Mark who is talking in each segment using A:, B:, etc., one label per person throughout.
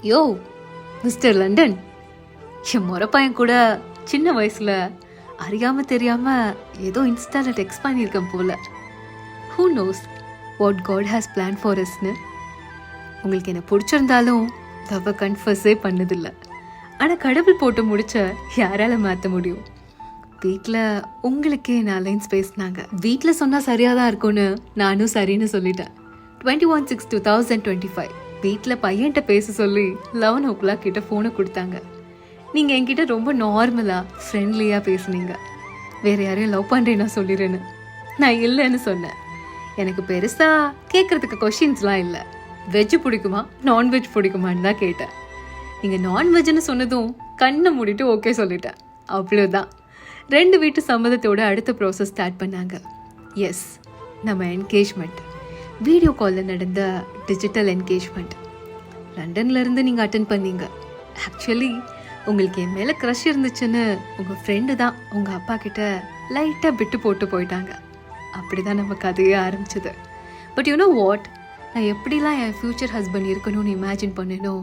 A: யோ mister London, என் முறப்பையன் கூட சின்ன வயசுல அறியாம தெரியாம ஏதோ இன்ஸ்டால டெக்ஸ்ட் பண்ணியிருக்கேன் போல. Who knows what God has plan for அஸ்னு. உங்களுக்கு என்ன பிடிச்சிருந்தாலும் தவ கன்ஃபர்ஸே பண்ணதில்லை. ஆனால் கடவுள் போட்டு முடிச்ச யாரால மாற்ற முடியும்? வீட்டில் உங்களுக்கே நான் அலைன்ஸ் பேசினாங்க. வீட்டில் சொன்னால் சரியாக தான் இருக்கும்னு நானும் சரின்னு சொல்லிட்டேன். 21/6/2025 வீட்டில் பையன்கிட்ட பேச சொல்லி 11 கிட்ட ஃபோனை கொடுத்தாங்க. நீங்கள் என்கிட்ட ரொம்ப நார்மலாக ஃப்ரெண்ட்லியாக பேசுனீங்க. வேறு யாரையும் லவ் பண்ணுறேன்னா சொல்லிடுறேன்னு. நான் இல்லைன்னு சொன்னேன். எனக்கு பெருசாக கேட்குறதுக்கு கொஷின்ஸ்லாம் இல்லை. வெஜ்ஜு பிடிக்குமா நான்வெஜ் பிடிக்குமான்னு தான் கேட்டேன். நீங்கள் நான்வெஜ்னு சொன்னதும் கண்ணை மூடிட்டு ஓகே சொல்லிட்டேன். அவ்வளோதான். 2 வீட்டு சம்மதத்தோட அடுத்த ப்ராசஸ் ஸ்டார்ட் பண்ணாங்க. எஸ், நம்ம என்கேஜ்மெண்ட். வீடியோ காலில் நடந்த டிஜிட்டல் என்கேஜ்மெண்ட். லண்டன்லேருந்து நீங்கள் அட்டென்ட் பண்ணீங்க. ஆக்சுவலி உங்களுக்கு என் மேலே க்ரஷ் இருந்துச்சுன்னு உங்கள் ஃப்ரெண்டு தான் உங்கள் அப்பா கிட்ட லைட்டாக விட்டு போட்டு போயிட்டாங்க. அப்படி தான் நம்ம கதையே ஆரம்பிச்சது. பட் யூ நோ வாட், நான் எப்படிலாம் என் ஃப்யூச்சர் ஹஸ்பண்ட் இருக்கணும்னு இமேஜின் பண்ணேனோ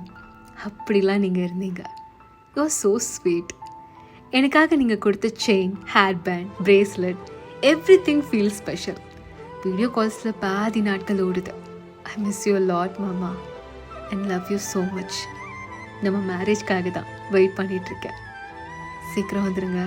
A: அப்படிலாம் நீங்கள் இருந்தீங்க. You are so sweet. எனக்காக நீங்கள் கொடுத்த chain, hair band, bracelet, everything feel special. Video கால்ஸில் பாதி நாட்கள் ஓடுது. ஐ மிஸ் யூ லாட் மாமா and love you so much. நம்ம மேரேஜ்க்காக தான் வெயிட் பண்ணிகிட்ருக்கேன். சீக்கிரம் வந்துடுங்க.